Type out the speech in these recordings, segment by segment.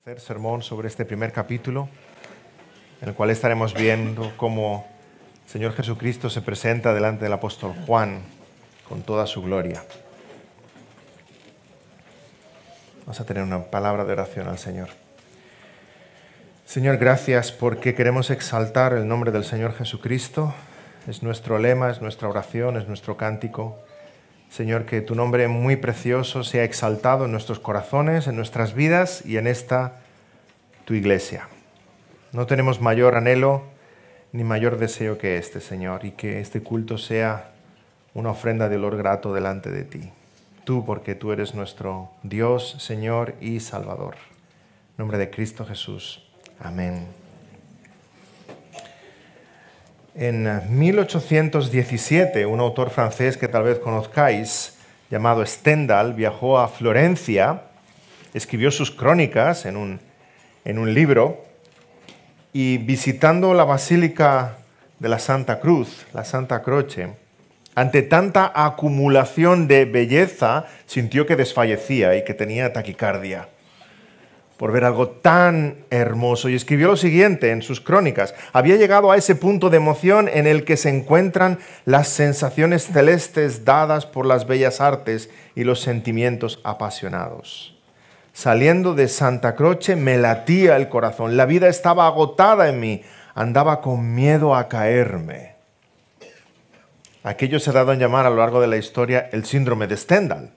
Tercer sermón sobre este primer capítulo, en el cual estaremos viendo cómo el Señor Jesucristo se presenta delante del apóstol Juan con toda su gloria. Vamos a tener una palabra de oración al Señor. Señor, gracias porque queremos exaltar el nombre del Señor Jesucristo. Es nuestro lema, es nuestra oración, es nuestro cántico. Señor, que tu nombre muy precioso sea exaltado en nuestros corazones, en nuestras vidas y en esta tu iglesia. No tenemos mayor anhelo ni mayor deseo que este, Señor, y que este culto sea una ofrenda de olor grato delante de ti. Tú, porque tú eres nuestro Dios, Señor y Salvador. En nombre de Cristo Jesús. Amén. En 1817, un autor francés que tal vez conozcáis, llamado Stendhal, viajó a Florencia, escribió sus crónicas en un libro, y visitando la Basílica de la Santa Cruz, la Santa Croce, ante tanta acumulación de belleza, sintió que desfallecía y que tenía taquicardia por ver algo tan hermoso, y escribió lo siguiente en sus crónicas: había llegado a ese punto de emoción en el que se encuentran las sensaciones celestes dadas por las bellas artes y los sentimientos apasionados. Saliendo de Santa Croce me latía el corazón, la vida estaba agotada en mí, andaba con miedo a caerme. Aquello se ha dado en llamar a lo largo de la historia el síndrome de Stendhal,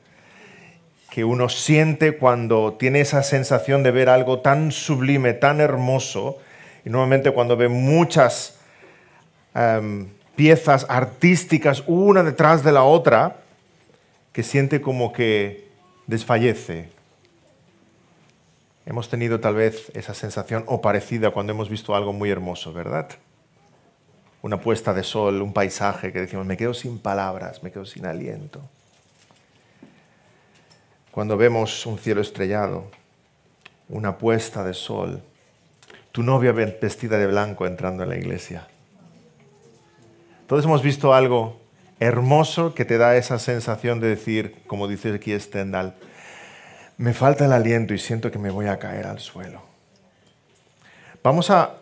que uno siente cuando tiene esa sensación de ver algo tan sublime, tan hermoso, y normalmente cuando ve muchas piezas artísticas una detrás de la otra, que siente como que desfallece. Hemos tenido tal vez esa sensación o parecida cuando hemos visto algo muy hermoso, ¿verdad? Una puesta de sol, un paisaje que decimos, me quedo sin palabras, me quedo sin aliento. Cuando vemos un cielo estrellado, una puesta de sol, tu novia vestida de blanco entrando en la iglesia. Todos hemos visto algo hermoso que te da esa sensación de decir, como dice aquí Stendhal, me falta el aliento y siento que me voy a caer al suelo. Vamos a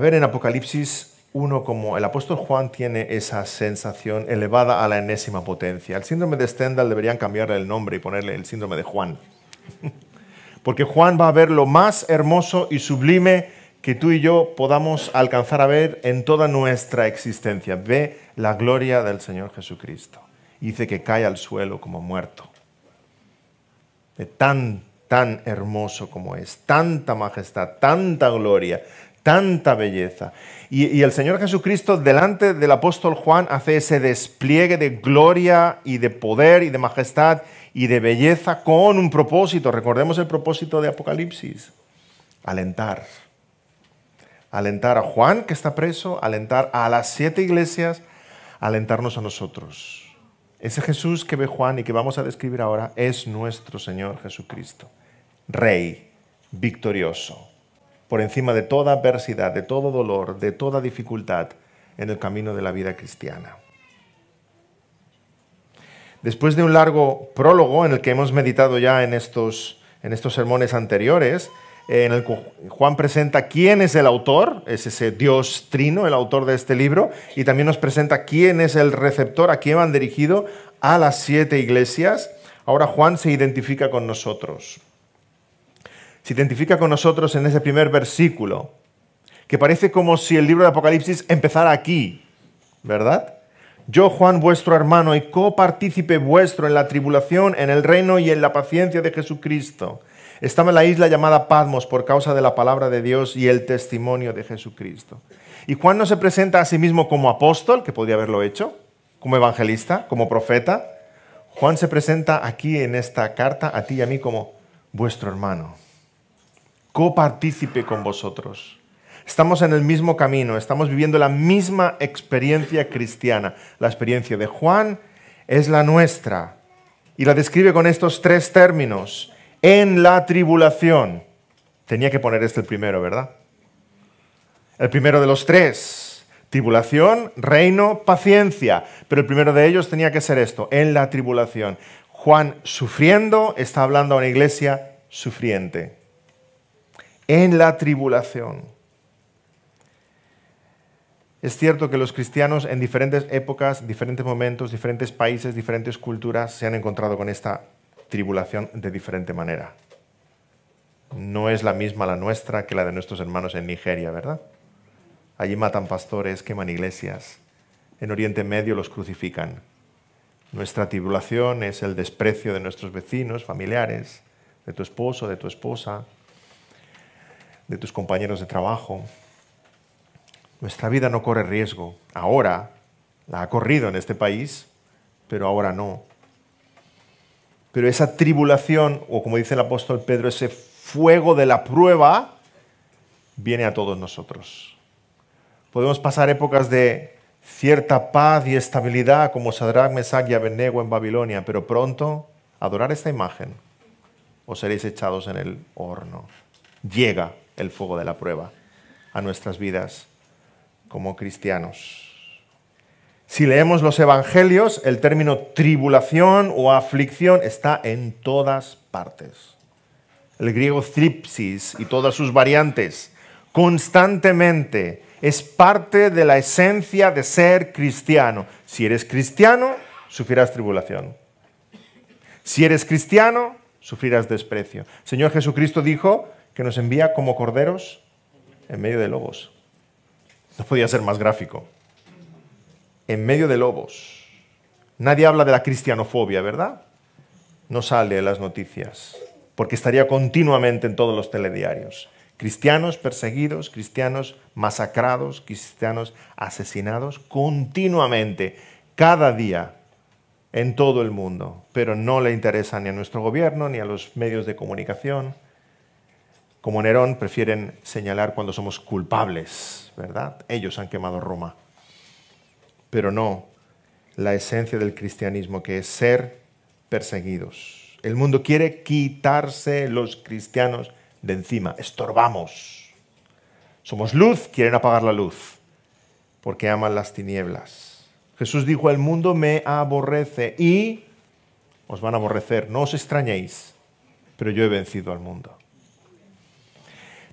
ver en Apocalipsis 1 como el apóstol Juan tiene esa sensación elevada a la enésima potencia. El síndrome de Stendhal deberían cambiarle el nombre y ponerle el síndrome de Juan. Porque Juan va a ver lo más hermoso y sublime que tú y yo podamos alcanzar a ver en toda nuestra existencia. Ve la gloria del Señor Jesucristo. Y dice que cae al suelo como muerto. De tan hermoso como es, tanta majestad, tanta gloria, tanta belleza. Y el Señor Jesucristo delante del apóstol Juan hace ese despliegue de gloria y de poder y de majestad y de belleza con un propósito. Recordemos el propósito de Apocalipsis: alentar. Alentar a Juan, que está preso, alentar a las 7 iglesias, alentarnos a nosotros. Ese Jesús que ve Juan y que vamos a describir ahora es nuestro Señor Jesucristo, Rey, victorioso, por encima de toda adversidad, de todo dolor, de toda dificultad en el camino de la vida cristiana. Después de un largo prólogo en el que hemos meditado ya en estos sermones anteriores, en el que Juan presenta quién es el autor, es ese Dios trino, el autor de este libro, y también nos presenta quién es el receptor, a quién van dirigido, a las 7 iglesias. Ahora Juan se identifica con nosotros. Se identifica con nosotros en ese primer versículo, que parece como si el libro de Apocalipsis empezara aquí, ¿verdad? Yo, Juan, vuestro hermano y copartícipe vuestro en la tribulación, en el reino y en la paciencia de Jesucristo. Estaba en la isla llamada Patmos por causa de la palabra de Dios y el testimonio de Jesucristo. Y Juan no se presenta a sí mismo como apóstol, que podría haberlo hecho, como evangelista, como profeta. Juan se presenta aquí en esta carta a ti y a mí como vuestro hermano, copartícipe con vosotros. Estamos en el mismo camino, estamos viviendo la misma experiencia cristiana. La experiencia de Juan es la nuestra y la describe con estos 3 términos. En la tribulación. Tenía que poner el primero, ¿verdad? El primero de los 3. Tribulación, reino, paciencia. Pero el primero de ellos tenía que ser esto, en la tribulación. Juan, sufriendo, está hablando a una iglesia sufriente. en la tribulación. Es cierto que los cristianos en diferentes épocas, diferentes momentos, diferentes países, diferentes culturas se han encontrado con esta tribulación de diferente manera. No es la misma la nuestra que la de nuestros hermanos en Nigeria, ¿verdad? Allí matan pastores, queman iglesias. En Oriente Medio los crucifican. Nuestra tribulación es el desprecio de nuestros vecinos, familiares, de tu esposo, de tu esposa, de tus compañeros de trabajo. Nuestra vida no corre riesgo. Ahora la ha corrido en este país, pero ahora no. Pero esa tribulación, o como dice el apóstol Pedro, ese fuego de la prueba, viene a todos nosotros. Podemos pasar épocas de cierta paz y estabilidad, como Sadrach, Mesach y Abednego en Babilonia, pero pronto, adorar esta imagen, os seréis echados en el horno. Llega el fuego de la prueba a nuestras vidas como cristianos. Si leemos los evangelios, el término tribulación o aflicción está en todas partes. El griego thripsis y todas sus variantes, constantemente, es parte de la esencia de ser cristiano. Si eres cristiano, sufrirás tribulación. Si eres cristiano, sufrirás desprecio. El Señor Jesucristo dijo que nos envía como corderos en medio de lobos. No podía ser más gráfico. En medio de lobos. Nadie habla de la cristianofobia, ¿verdad? No sale en las noticias, porque estaría continuamente en todos los telediarios. Cristianos perseguidos, cristianos masacrados, cristianos asesinados continuamente, cada día, en todo el mundo. Pero no le interesa ni a nuestro gobierno ni a los medios de comunicación. Como Nerón, prefieren señalar cuando somos culpables, ¿verdad? Ellos han quemado Roma. Pero no la esencia del cristianismo, que es ser perseguidos. El mundo quiere quitarse los cristianos de encima. Estorbamos. Somos luz, quieren apagar la luz, porque aman las tinieblas. Jesús dijo, el mundo me aborrece y os van a aborrecer. No os extrañéis, pero yo he vencido al mundo.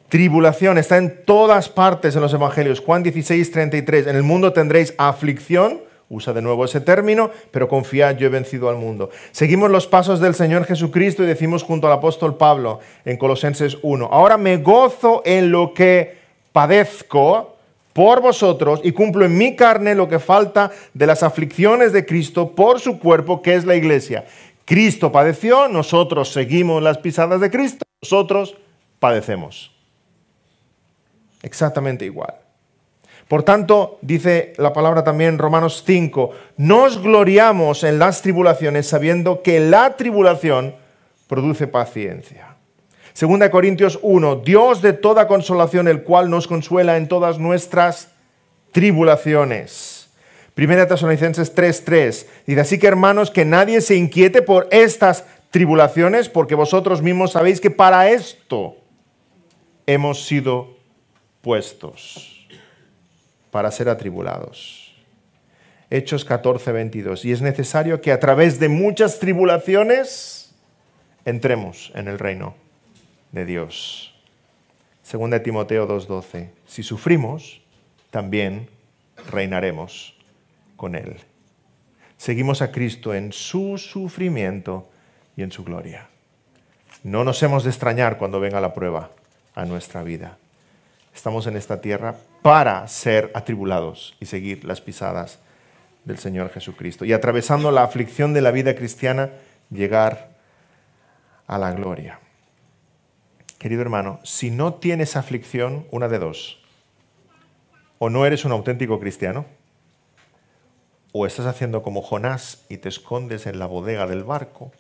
Tribulación está en todas partes en los evangelios. Juan 16, 33. En el mundo tendréis aflicción. Usa de nuevo ese término, pero confiad, yo he vencido al mundo. Seguimos los pasos del Señor Jesucristo y decimos junto al apóstol Pablo en Colosenses 1. Ahora me gozo en lo que padezco por vosotros y cumplo en mi carne lo que falta de las aflicciones de Cristo por su cuerpo, que es la iglesia. Cristo padeció, nosotros seguimos las pisadas de Cristo, nosotros padecemos. Exactamente igual. Por tanto, dice la palabra también en Romanos 5, nos gloriamos en las tribulaciones sabiendo que la tribulación produce paciencia. 2 Corintios 1, Dios de toda consolación, el cual nos consuela en todas nuestras tribulaciones. 1 Tesalonicenses 3:3, dice, así que hermanos, que nadie se inquiete por estas tribulaciones, porque vosotros mismos sabéis que para esto hemos sido puestos, para ser atribulados. Hechos 14:22. Y es necesario que a través de muchas tribulaciones entremos en el reino de Dios. 2 Timoteo 2:12. Si sufrimos, también reinaremos con Él. Seguimos a Cristo en su sufrimiento y en su gloria. No nos hemos de extrañar cuando venga la prueba a nuestra vida. Estamos en esta tierra para ser atribulados y seguir las pisadas del Señor Jesucristo. Y atravesando la aflicción de la vida cristiana, llegar a la gloria. Querido hermano, si no tienes aflicción, una de dos. O no eres un auténtico cristiano, o estás haciendo como Jonás y te escondes en la bodega del barco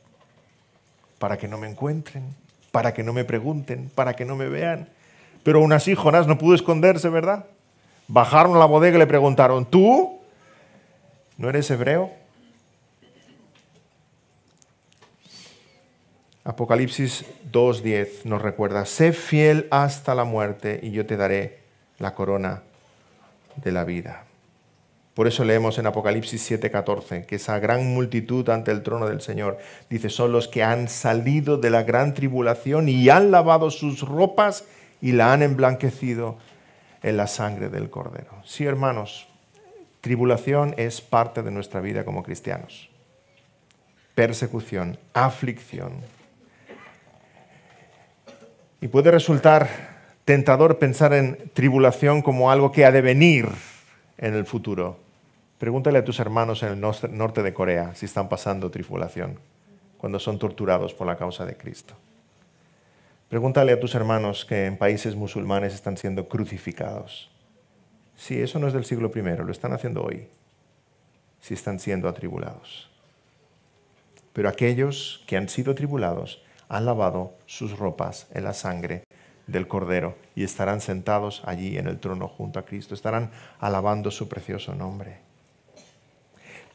para que no me encuentren, para que no me pregunten, para que no me vean. Pero aún así Jonás no pudo esconderse, ¿verdad? Bajaron a la bodega y le preguntaron, ¿tú no eres hebreo? Apocalipsis 2:10 nos recuerda, sé fiel hasta la muerte y yo te daré la corona de la vida. Por eso leemos en Apocalipsis 7:14 que esa gran multitud ante el trono del Señor, dice, son los que han salido de la gran tribulación y han lavado sus ropas y la han emblanquecido en la sangre del Cordero. Sí, hermanos, tribulación es parte de nuestra vida como cristianos. Persecución, aflicción. Y puede resultar tentador pensar en tribulación como algo que ha de venir en el futuro. Pregúntale a tus hermanos en el norte de Corea si están pasando tribulación cuando son torturados por la causa de Cristo. Pregúntale a tus hermanos que en países musulmanes están siendo crucificados. Sí, eso no es del siglo I, lo están haciendo hoy, si están siendo atribulados. Pero aquellos que han sido atribulados han lavado sus ropas en la sangre del Cordero y estarán sentados allí en el trono junto a Cristo, estarán alabando su precioso nombre.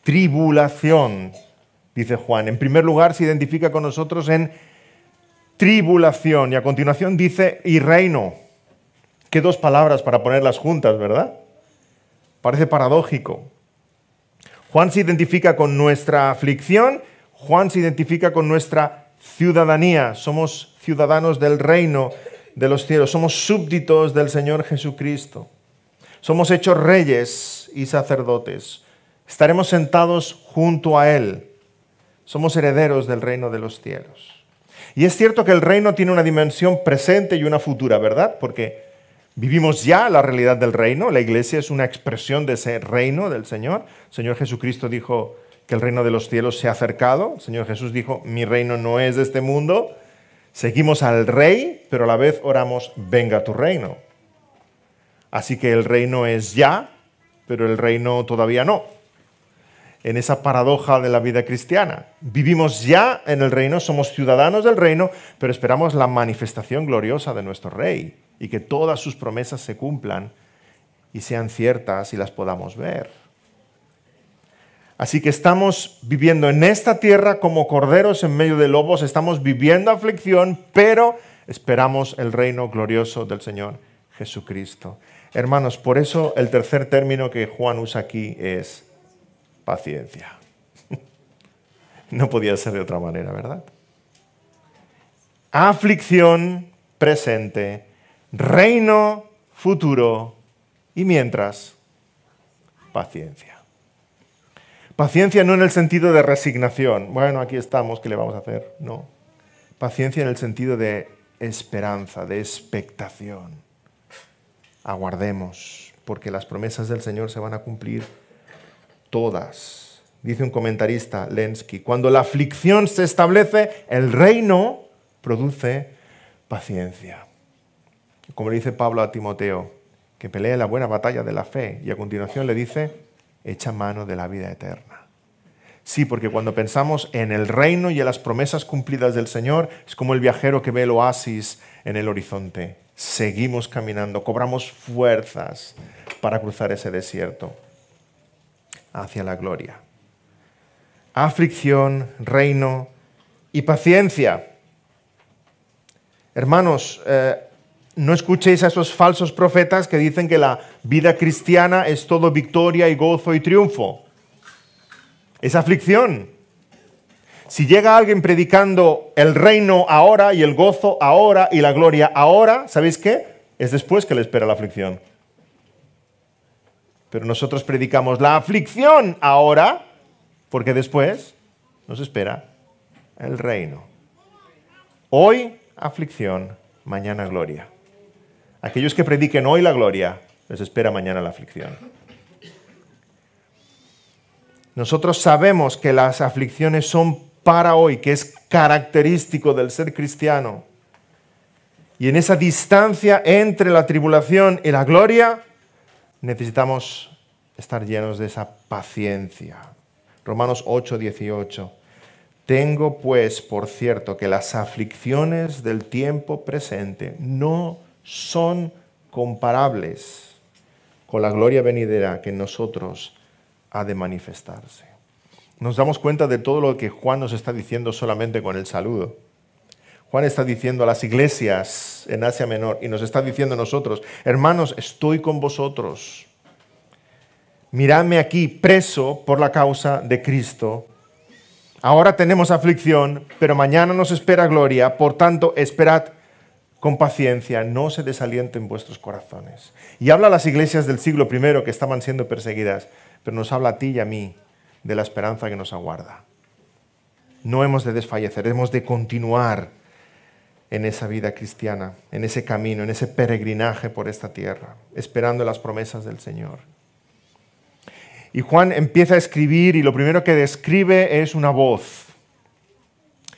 Tribulación, dice Juan. En primer lugar se identifica con nosotros en tribulación y a continuación dice y reino. Qué dos palabras para ponerlas juntas, ¿verdad? Parece paradójico. Juan se identifica con nuestra aflicción, Juan se identifica con nuestra ciudadanía. Somos ciudadanos del reino de los cielos, somos súbditos del Señor Jesucristo. Somos hechos reyes y sacerdotes. Estaremos sentados junto a Él. Somos herederos del reino de los cielos. Y es cierto que el reino tiene una dimensión presente y una futura, ¿verdad? Porque vivimos ya la realidad del reino. La iglesia es una expresión de ese reino del Señor. El Señor Jesucristo dijo que el reino de los cielos se ha acercado. El Señor Jesús dijo, mi reino no es de este mundo. Seguimos al Rey, pero a la vez oramos, venga tu reino. Así que el reino es ya, pero el reino todavía no. En esa paradoja de la vida cristiana. Vivimos ya en el reino, somos ciudadanos del reino, pero esperamos la manifestación gloriosa de nuestro Rey y que todas sus promesas se cumplan y sean ciertas y las podamos ver. Así que estamos viviendo en esta tierra como corderos en medio de lobos, estamos viviendo aflicción, pero esperamos el reino glorioso del Señor Jesucristo. Hermanos, por eso el tercer término que Juan usa aquí es paciencia. No podía ser de otra manera, ¿verdad? Aflicción presente, reino futuro y mientras, paciencia. Paciencia no en el sentido de resignación. Bueno, aquí estamos, ¿qué le vamos a hacer? No. Paciencia en el sentido de esperanza, de expectación. Aguardemos, porque las promesas del Señor se van a cumplir todas. Dice un comentarista, Lenski, cuando la aflicción se establece, el reino produce paciencia. Como le dice Pablo a Timoteo, que pelee la buena batalla de la fe, y a continuación le dice, echa mano de la vida eterna. Sí, porque cuando pensamos en el reino y en las promesas cumplidas del Señor, es como el viajero que ve el oasis en el horizonte. Seguimos caminando, cobramos fuerzas para cruzar ese desierto hacia la gloria. Aflicción, reino y paciencia. Hermanos, no escuchéis a esos falsos profetas que dicen que la vida cristiana es todo victoria y gozo y triunfo. Es aflicción. Si llega alguien predicando el reino ahora y el gozo ahora y la gloria ahora, ¿sabéis qué? Es después que le espera la aflicción. Pero nosotros predicamos la aflicción ahora, porque después nos espera el reino. Hoy aflicción, mañana gloria. Aquellos que prediquen hoy la gloria, les espera mañana la aflicción. Nosotros sabemos que las aflicciones son para hoy, que es característico del ser cristiano. Y en esa distancia entre la tribulación y la gloria, necesitamos estar llenos de esa paciencia. Romanos 8:18. Tengo pues por cierto que las aflicciones del tiempo presente no son comparables con la gloria venidera que en nosotros ha de manifestarse. Nos damos cuenta de todo lo que Juan nos está diciendo solamente con el saludo. Juan está diciendo a las iglesias en Asia Menor y nos está diciendo a nosotros, hermanos, estoy con vosotros. Miradme aquí preso por la causa de Cristo. Ahora tenemos aflicción, pero mañana nos espera gloria. Por tanto, esperad con paciencia, no se desalienten vuestros corazones. Y habla a las iglesias del siglo I que estaban siendo perseguidas, pero nos habla a ti y a mí de la esperanza que nos aguarda. No hemos de desfallecer, hemos de continuar en esa vida cristiana, en ese camino, en ese peregrinaje por esta tierra, esperando las promesas del Señor. Y Juan empieza a escribir y lo primero que describe es una voz.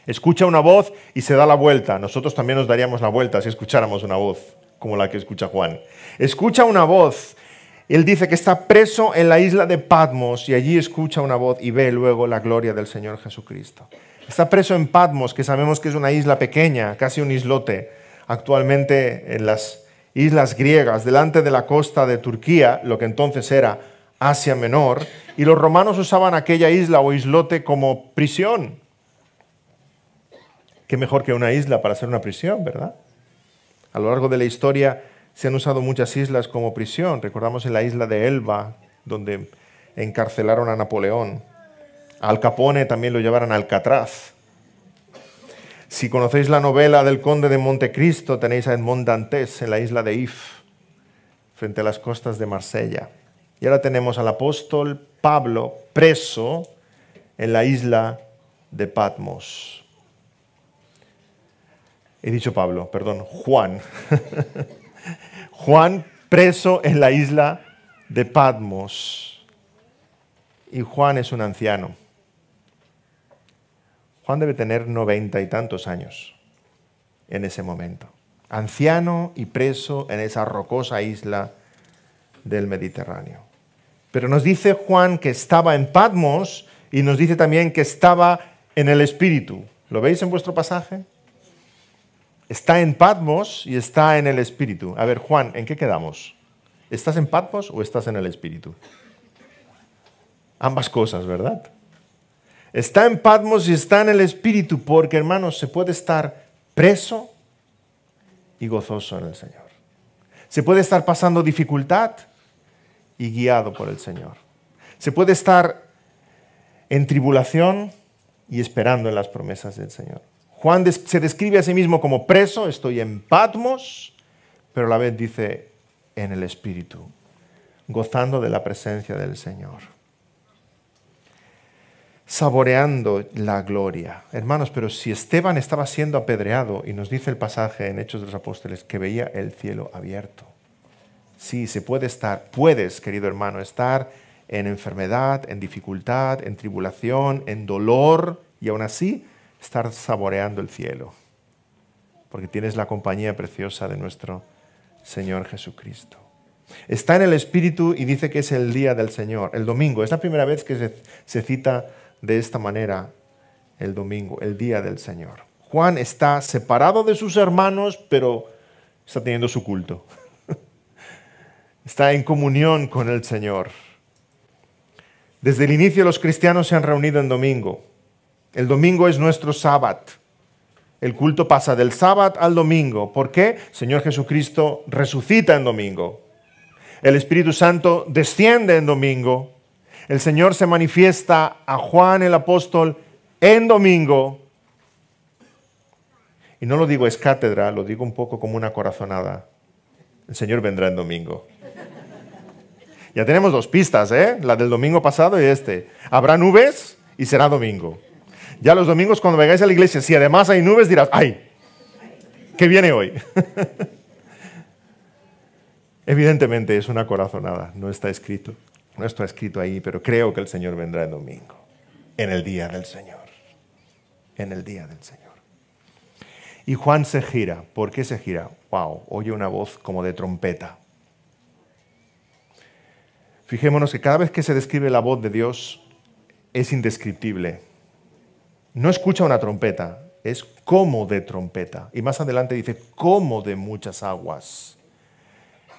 Escucha una voz y se da la vuelta. Nosotros también nos daríamos la vuelta si escucháramos una voz como la que escucha Juan. Escucha una voz. Él dice que está preso en la isla de Patmos y allí escucha una voz y ve luego la gloria del Señor Jesucristo. Está preso en Patmos, que sabemos que es una isla pequeña, casi un islote, actualmente en las islas griegas, delante de la costa de Turquía, lo que entonces era Asia Menor, y los romanos usaban aquella isla o islote como prisión. Qué mejor que una isla para ser una prisión, ¿verdad? A lo largo de la historia se han usado muchas islas como prisión. Recordamos en la isla de Elba, donde encarcelaron a Napoleón. A Al Capone también lo llevaron a Alcatraz. Si conocéis la novela del Conde de Montecristo, tenéis a Edmond Dantès en la isla de If, frente a las costas de Marsella. Y ahora tenemos al apóstol Pablo preso en la isla de Patmos. He dicho Pablo, perdón, Juan. Juan preso en la isla de Patmos. Y Juan es un anciano. Juan debe tener 90 y tantos años en ese momento. Anciano y preso en esa rocosa isla del Mediterráneo. Pero nos dice Juan que estaba en Patmos y nos dice también que estaba en el Espíritu. ¿Lo veis en vuestro pasaje? Está en Patmos y está en el Espíritu. A ver, Juan, ¿en qué quedamos? ¿Estás en Patmos o estás en el Espíritu? Ambas cosas, ¿verdad? Está en Patmos y está en el Espíritu, porque, hermanos, se puede estar preso y gozoso en el Señor. Se puede estar pasando dificultad y guiado por el Señor. Se puede estar en tribulación y esperando en las promesas del Señor. Juan se describe a sí mismo como preso, estoy en Patmos, pero a la vez dice en el Espíritu, gozando de la presencia del Señor. Saboreando la gloria. Hermanos, pero si Esteban estaba siendo apedreado, y nos dice el pasaje en Hechos de los Apóstoles, que veía el cielo abierto. Sí, se puede estar, puedes, querido hermano, estar en enfermedad, en dificultad, en tribulación, en dolor, y aún así estar saboreando el cielo, porque tienes la compañía preciosa de nuestro Señor Jesucristo. Está en el Espíritu y dice que es el día del Señor, el domingo. Es la primera vez que se cita de esta manera el domingo, el día del Señor. Juan está separado de sus hermanos, pero está teniendo su culto. Está en comunión con el Señor. Desde el inicio los cristianos se han reunido en domingo. El domingo es nuestro sábado. El culto pasa del sábado al domingo. ¿Por qué? Señor Jesucristo resucita en domingo. El Espíritu Santo desciende en domingo. El Señor se manifiesta a Juan el apóstol en domingo. Y no lo digo es cátedra, lo digo un poco como una corazonada. El Señor vendrá en domingo. Ya tenemos dos pistas, la del domingo pasado y este. Habrá nubes y será domingo. Ya los domingos cuando vengáis a la iglesia, si además hay nubes, dirás, ¡ay! ¿Qué viene hoy? Evidentemente es una corazonada, no está escrito. No está escrito ahí, pero creo que el Señor vendrá el domingo, en el día del Señor. En el día del Señor. Y Juan se gira. ¿Por qué se gira? ¡Wow! Oye una voz como de trompeta. Fijémonos que cada vez que se describe la voz de Dios es indescriptible. No escucha una trompeta, es como de trompeta. Y más adelante dice, como de muchas aguas.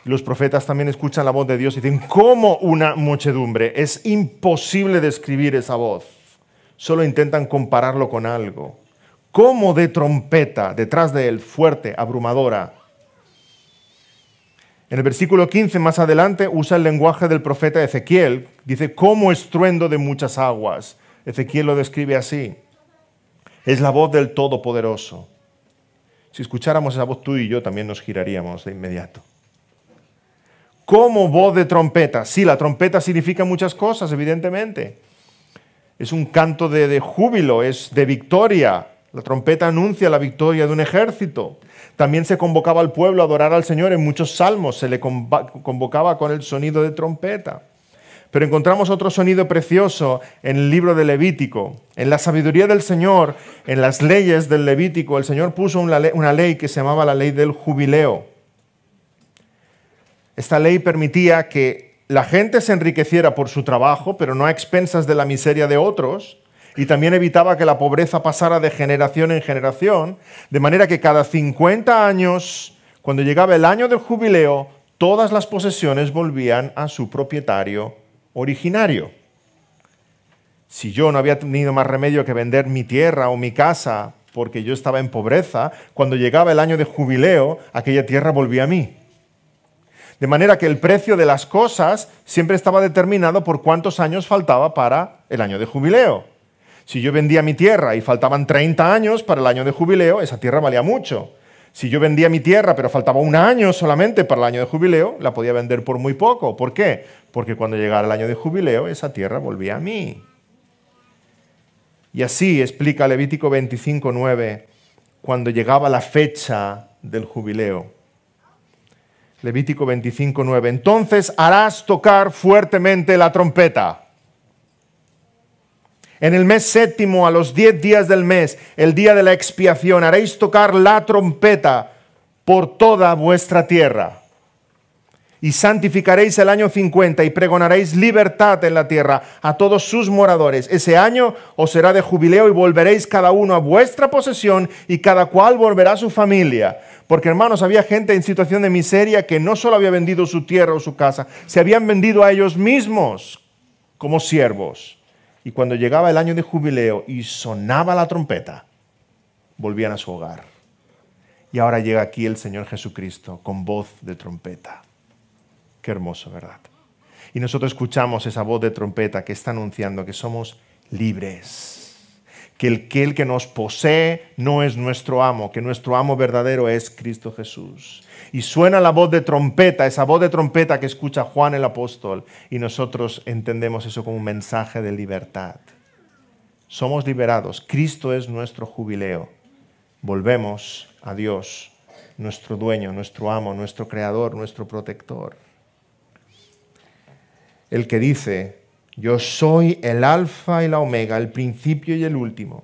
Los profetas también escuchan la voz de Dios y dicen, como una muchedumbre. Es imposible describir esa voz. Solo intentan compararlo con algo. Como de trompeta, detrás de él, fuerte, abrumadora. En el versículo 15, más adelante, usa el lenguaje del profeta Ezequiel. Dice, como estruendo de muchas aguas. Ezequiel lo describe así. Es la voz del Todopoderoso. Si escucháramos esa voz, tú y yo también nos giraríamos de inmediato. Como voz de trompeta. Sí, la trompeta significa muchas cosas, evidentemente. Es un canto de júbilo, es de victoria. La trompeta anuncia la victoria de un ejército. También se convocaba al pueblo a adorar al Señor en muchos salmos. Se le convocaba con el sonido de trompeta. Pero encontramos otro sonido precioso en el libro de Levítico. En la sabiduría del Señor, en las leyes del Levítico, el Señor puso una ley que se llamaba la ley del jubileo. Esta ley permitía que la gente se enriqueciera por su trabajo, pero no a expensas de la miseria de otros, y también evitaba que la pobreza pasara de generación en generación, de manera que cada 50 años, cuando llegaba el año del jubileo, todas las posesiones volvían a su propietario originario. Si yo no había tenido más remedio que vender mi tierra o mi casa porque yo estaba en pobreza, cuando llegaba el año de jubileo, aquella tierra volvía a mí. De manera que el precio de las cosas siempre estaba determinado por cuántos años faltaba para el año de jubileo. Si yo vendía mi tierra y faltaban 30 años para el año de jubileo, esa tierra valía mucho. Si yo vendía mi tierra pero faltaba un año solamente para el año de jubileo, la podía vender por muy poco. ¿Por qué? Porque cuando llegara el año de jubileo, esa tierra volvía a mí. Y así explica Levítico 25:9, cuando llegaba la fecha del jubileo. Levítico 25:9. Entonces harás tocar fuertemente la trompeta. En el mes séptimo, a los 10 días del mes, el día de la expiación, haréis tocar la trompeta por toda vuestra tierra. Y santificaréis el año 50 y pregonaréis libertad en la tierra a todos sus moradores. Ese año os será de jubileo y volveréis cada uno a vuestra posesión y cada cual volverá a su familia. Porque, hermanos, había gente en situación de miseria que no solo había vendido su tierra o su casa, se habían vendido a ellos mismos como siervos. Y cuando llegaba el año de jubileo y sonaba la trompeta, volvían a su hogar. Y ahora llega aquí el Señor Jesucristo con voz de trompeta. Qué hermoso, ¿verdad? Y nosotros escuchamos esa voz de trompeta que está anunciando que somos libres. Que el que nos posee no es nuestro amo, que nuestro amo verdadero es Cristo Jesús. Y suena la voz de trompeta, esa voz de trompeta que escucha Juan el apóstol, y nosotros entendemos eso como un mensaje de libertad. Somos liberados, Cristo es nuestro jubileo. Volvemos a Dios, nuestro dueño, nuestro amo, nuestro creador, nuestro protector. El que dice: yo soy el alfa y la omega, el principio y el último.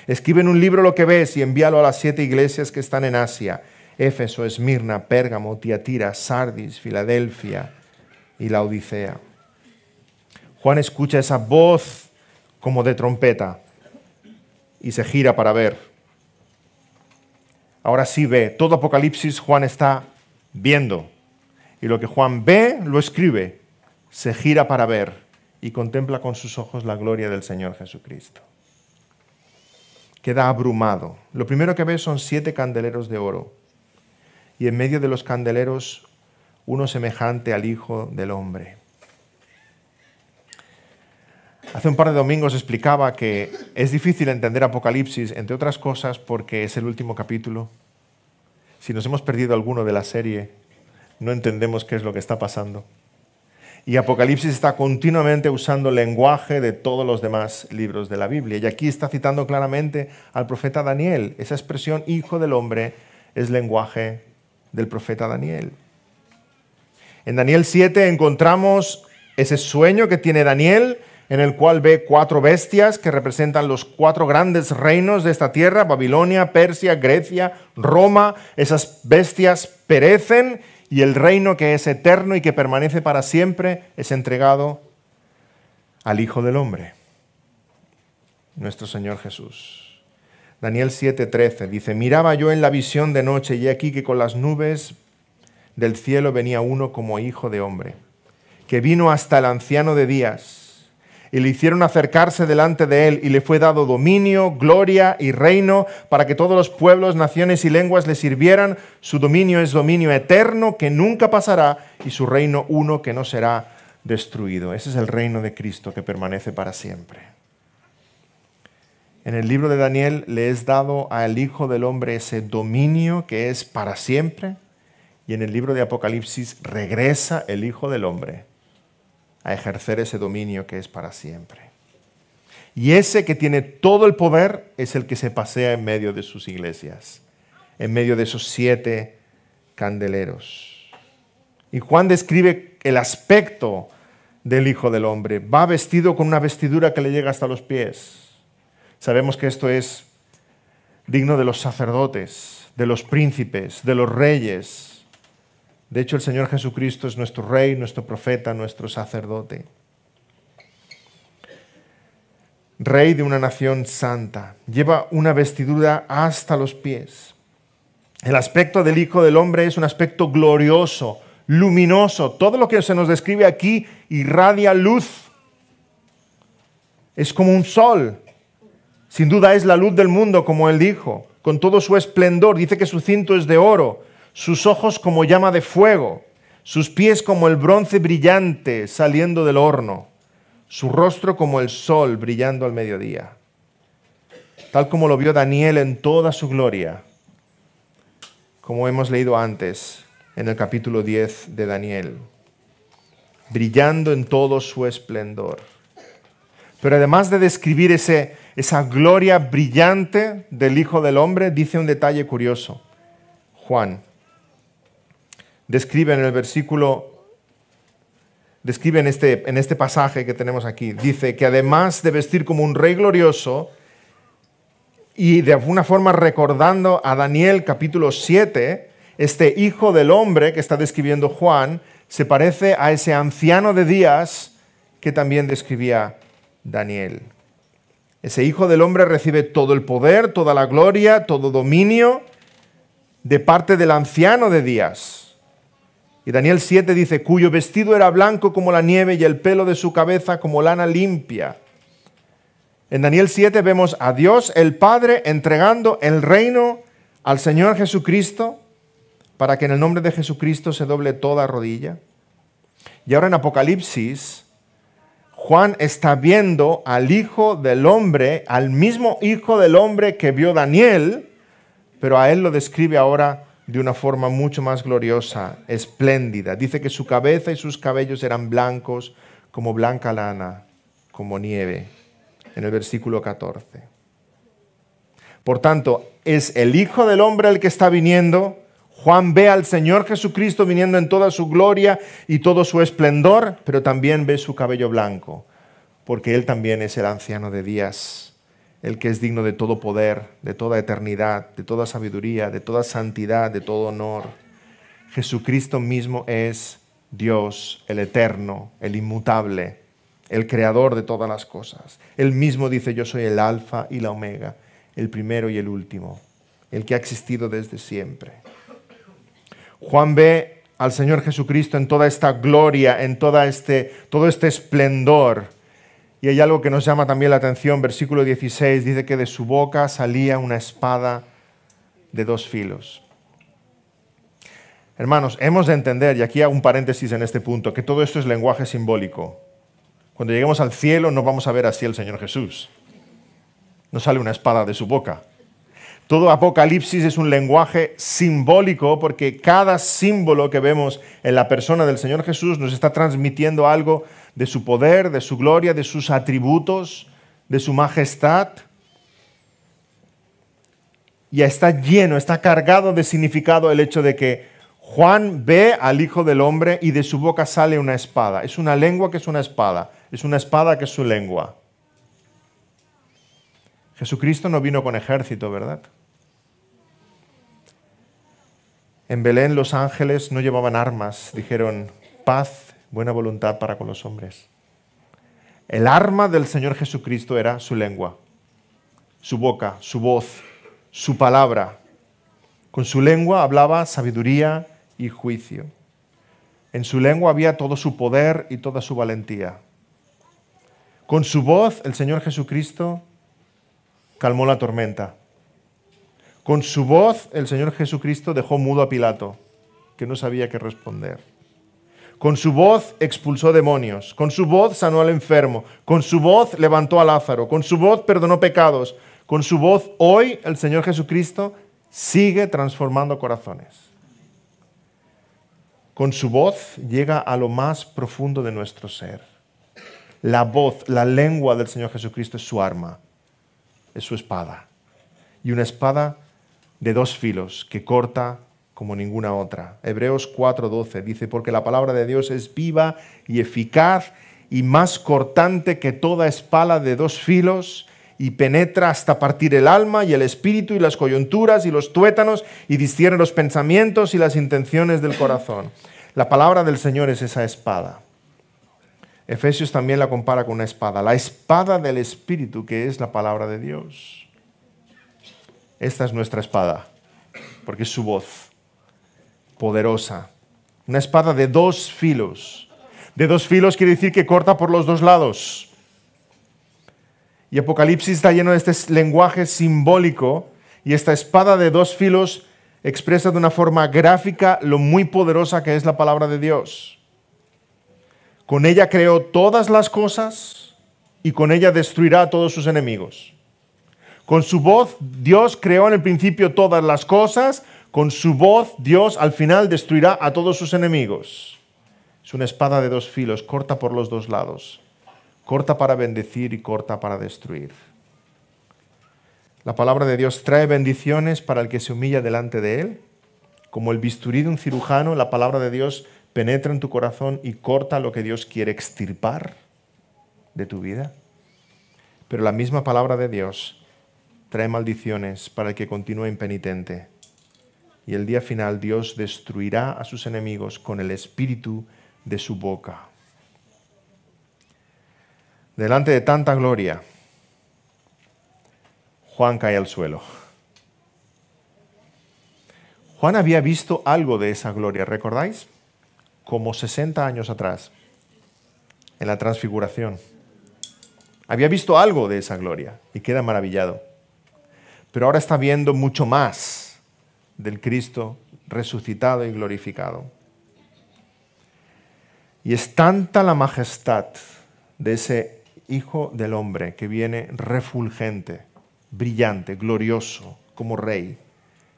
Escribe en un libro lo que ves y envíalo a las 7 iglesias que están en Asia: Éfeso, Esmirna, Pérgamo, Tiatira, Sardis, Filadelfia y la Odisea. Juan escucha esa voz como de trompeta y se gira para ver. Ahora sí ve. Todo Apocalipsis Juan está viendo. Y lo que Juan ve, lo escribe. Se gira para ver y contempla con sus ojos la gloria del Señor Jesucristo. Queda abrumado. Lo primero que ve son 7 candeleros de oro. Y en medio de los candeleros, uno semejante al Hijo del Hombre. Hace un par de domingos explicaba que es difícil entender Apocalipsis, entre otras cosas, porque es el último capítulo. Si nos hemos perdido alguno de la serie, no entendemos qué es lo que está pasando. Y Apocalipsis está continuamente usando el lenguaje de todos los demás libros de la Biblia. Y aquí está citando claramente al profeta Daniel. Esa expresión Hijo del Hombre es lenguaje del profeta Daniel. En Daniel 7 encontramos ese sueño que tiene Daniel, en el cual ve 4 bestias que representan los 4 grandes reinos de esta tierra: Babilonia, Persia, Grecia, Roma. Esas bestias perecen y el reino que es eterno y que permanece para siempre es entregado al Hijo del Hombre, nuestro Señor Jesús. Daniel 7:13 dice: miraba yo en la visión de noche y he aquí que con las nubes del cielo venía uno como hijo de hombre, que vino hasta el anciano de días. Y le hicieron acercarse delante de él, y le fue dado dominio, gloria y reino, para que todos los pueblos, naciones y lenguas le sirvieran. Su dominio es dominio eterno, que nunca pasará, y su reino uno que no será destruido. Ese es el reino de Cristo que permanece para siempre. En el libro de Daniel le es dado al Hijo del Hombre ese dominio que es para siempre, y en el libro de Apocalipsis regresa el Hijo del Hombre a ejercer ese dominio que es para siempre. Y ese que tiene todo el poder es el que se pasea en medio de sus iglesias, en medio de esos 7 candeleros. Y Juan describe el aspecto del Hijo del Hombre. Va vestido con una vestidura que le llega hasta los pies. Sabemos que esto es digno de los sacerdotes, de los príncipes, de los reyes. De hecho, el Señor Jesucristo es nuestro Rey, nuestro profeta, nuestro sacerdote. Rey de una nación santa. Lleva una vestidura hasta los pies. El aspecto del Hijo del Hombre es un aspecto glorioso, luminoso. Todo lo que se nos describe aquí irradia luz. Es como un sol. Sin duda es la luz del mundo, como él dijo, con todo su esplendor. Dice que su cinto es de oro, sus ojos como llama de fuego, sus pies como el bronce brillante saliendo del horno, su rostro como el sol brillando al mediodía. Tal como lo vio Daniel en toda su gloria, como hemos leído antes en el capítulo 10 de Daniel, brillando en todo su esplendor. Pero además de describir esa gloria brillante del Hijo del Hombre, dice un detalle curioso. Juan describe en este pasaje que tenemos aquí, dice que además de vestir como un rey glorioso, y de alguna forma recordando a Daniel capítulo 7, este Hijo del Hombre que está describiendo Juan se parece a ese anciano de días que también describía Daniel. Ese Hijo del Hombre recibe todo el poder, toda la gloria, todo dominio de parte del anciano de días. Y Daniel 7 dice, cuyo vestido era blanco como la nieve y el pelo de su cabeza como lana limpia. En Daniel 7 vemos a Dios el Padre entregando el reino al Señor Jesucristo para que en el nombre de Jesucristo se doble toda rodilla. Y ahora en Apocalipsis, Juan está viendo al Hijo del Hombre, al mismo Hijo del Hombre que vio Daniel, pero a él lo describe ahora de una forma mucho más gloriosa, espléndida. Dice que su cabeza y sus cabellos eran blancos como blanca lana, como nieve, en el versículo 14. Por tanto, es el Hijo del Hombre el que está viniendo. Juan ve al Señor Jesucristo viniendo en toda su gloria y todo su esplendor, pero también ve su cabello blanco, porque Él también es el anciano de días, el que es digno de todo poder, de toda eternidad, de toda sabiduría, de toda santidad, de todo honor. Jesucristo mismo es Dios, el eterno, el inmutable, el creador de todas las cosas. Él mismo dice, yo soy el alfa y la omega, el primero y el último, el que ha existido desde siempre. Juan ve al Señor Jesucristo en toda esta gloria, en todo este esplendor. Y hay algo que nos llama también la atención. Versículo 16 dice que de su boca salía una espada de 2 filos. Hermanos, hemos de entender, y aquí hago un paréntesis en este punto, que todo esto es lenguaje simbólico. Cuando lleguemos al cielo no vamos a ver así al Señor Jesús. No sale una espada de su boca. Todo Apocalipsis es un lenguaje simbólico porque cada símbolo que vemos en la persona del Señor Jesús nos está transmitiendo algo de su poder, de su gloria, de sus atributos, de su majestad. Y está lleno, está cargado de significado el hecho de que Juan ve al Hijo del Hombre y de su boca sale una espada. Es una lengua que es una espada que es su lengua. Jesucristo no vino con ejército, ¿verdad? En Belén los ángeles no llevaban armas, dijeron paz, buena voluntad para con los hombres. El arma del Señor Jesucristo era su lengua, su boca, su voz, su palabra. Con su lengua hablaba sabiduría y juicio. En su lengua había todo su poder y toda su valentía. Con su voz el Señor Jesucristo calmó la tormenta. Con su voz el Señor Jesucristo dejó mudo a Pilato, que no sabía qué responder. Con su voz expulsó demonios, con su voz sanó al enfermo, con su voz levantó a Lázaro, con su voz perdonó pecados, Con su voz, hoy el Señor Jesucristo sigue transformando corazones. Con su voz llega a lo más profundo de nuestro ser. La voz, la lengua del Señor Jesucristo es su arma, es su espada. Y una espada de 2 filos que corta como ninguna otra. Hebreos 4:12 dice, porque la palabra de Dios es viva y eficaz y más cortante que toda espada de 2 filos y penetra hasta partir el alma y el espíritu y las coyunturas y los tuétanos y discierne los pensamientos y las intenciones del corazón. La palabra del Señor es esa espada. Efesios también la compara con una espada, la espada del Espíritu, que es la palabra de Dios. Esta es nuestra espada, porque es su voz, poderosa. Una espada de 2 filos. De 2 filos quiere decir que corta por los 2 lados. Y Apocalipsis está lleno de este lenguaje simbólico, y esta espada de 2 filos expresa de una forma gráfica lo muy poderosa que es la palabra de Dios. Con ella creó todas las cosas y con ella destruirá a todos sus enemigos. Con su voz Dios creó en el principio todas las cosas, con su voz Dios al final destruirá a todos sus enemigos. Es una espada de 2 filos, corta por los 2 lados. Corta para bendecir y corta para destruir. La palabra de Dios trae bendiciones para el que se humilla delante de Él. Como el bisturí de un cirujano, la palabra de Dios penetra en tu corazón y corta lo que Dios quiere extirpar de tu vida. Pero la misma palabra de Dios trae maldiciones para el que continúa impenitente. Y el día final Dios destruirá a sus enemigos con el espíritu de su boca. Delante de tanta gloria, Juan cae al suelo. Juan había visto algo de esa gloria, ¿recordáis? Como 60 años atrás, en la transfiguración. Había visto algo de esa gloria y queda maravillado. Pero ahora está viendo mucho más del Cristo resucitado y glorificado. Y es tanta la majestad de ese Hijo del Hombre que viene refulgente, brillante, glorioso, como rey,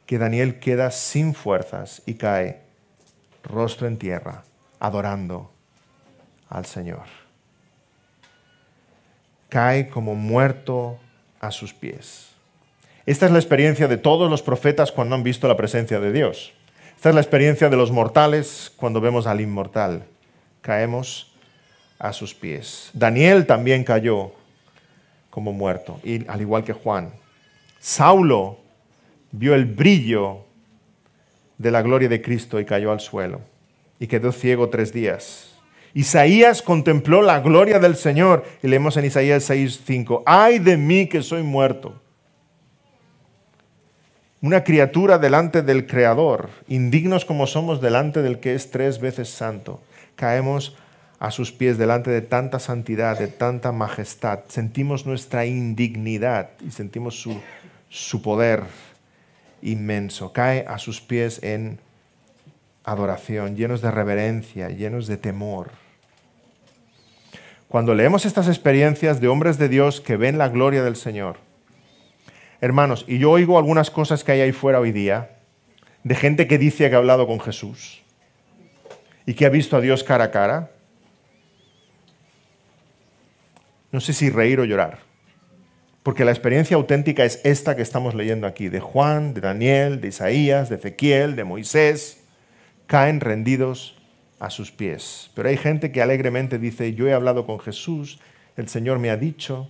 que Daniel queda sin fuerzas y cae, rostro en tierra, adorando al Señor. Cae como muerto a sus pies. Esta es la experiencia de todos los profetas cuando han visto la presencia de Dios. Esta es la experiencia de los mortales cuando vemos al inmortal. Caemos a sus pies. Daniel también cayó como muerto, y al igual que Juan. Saulo vio el brillo de la gloria de Cristo y cayó al suelo y quedó ciego 3 días. Isaías contempló la gloria del Señor y leemos en Isaías 6:5, ¡ay de mí que soy muerto! Una criatura delante del Creador, indignos como somos delante del que es 3 veces santo. Caemos a sus pies delante de tanta santidad, de tanta majestad. Sentimos nuestra indignidad y sentimos su poder inmenso. Cae a sus pies en adoración, llenos de reverencia, llenos de temor. Cuando leemos estas experiencias de hombres de Dios que ven la gloria del Señor, hermanos, y yo oigo algunas cosas que hay ahí fuera hoy día, de gente que dice que ha hablado con Jesús y que ha visto a Dios cara a cara, no sé si reír o llorar, porque la experiencia auténtica es esta que estamos leyendo aquí, de Juan, de Daniel, de Isaías, de Ezequiel, de Moisés. Caen rendidos a sus pies. Pero hay gente que alegremente dice, yo he hablado con Jesús, el Señor me ha dicho,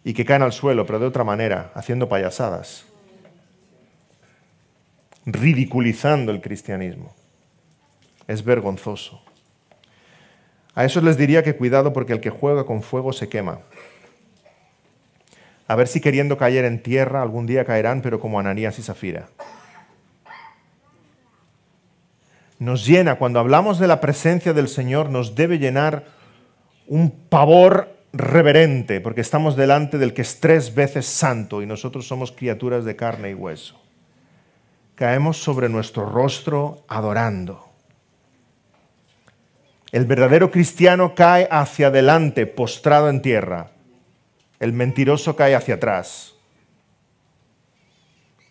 y que caen al suelo, pero de otra manera, haciendo payasadas, ridiculizando el cristianismo. Es vergonzoso. A esos les diría que cuidado porque el que juega con fuego se quema. A ver si queriendo caer en tierra algún día caerán, pero como Ananías y Zafira. Nos llena, cuando hablamos de la presencia del Señor, nos debe llenar un pavor reverente, porque estamos delante del que es 3 veces santo y nosotros somos criaturas de carne y hueso. Caemos sobre nuestro rostro adorando. El verdadero cristiano cae hacia adelante, postrado en tierra, el mentiroso cae hacia atrás.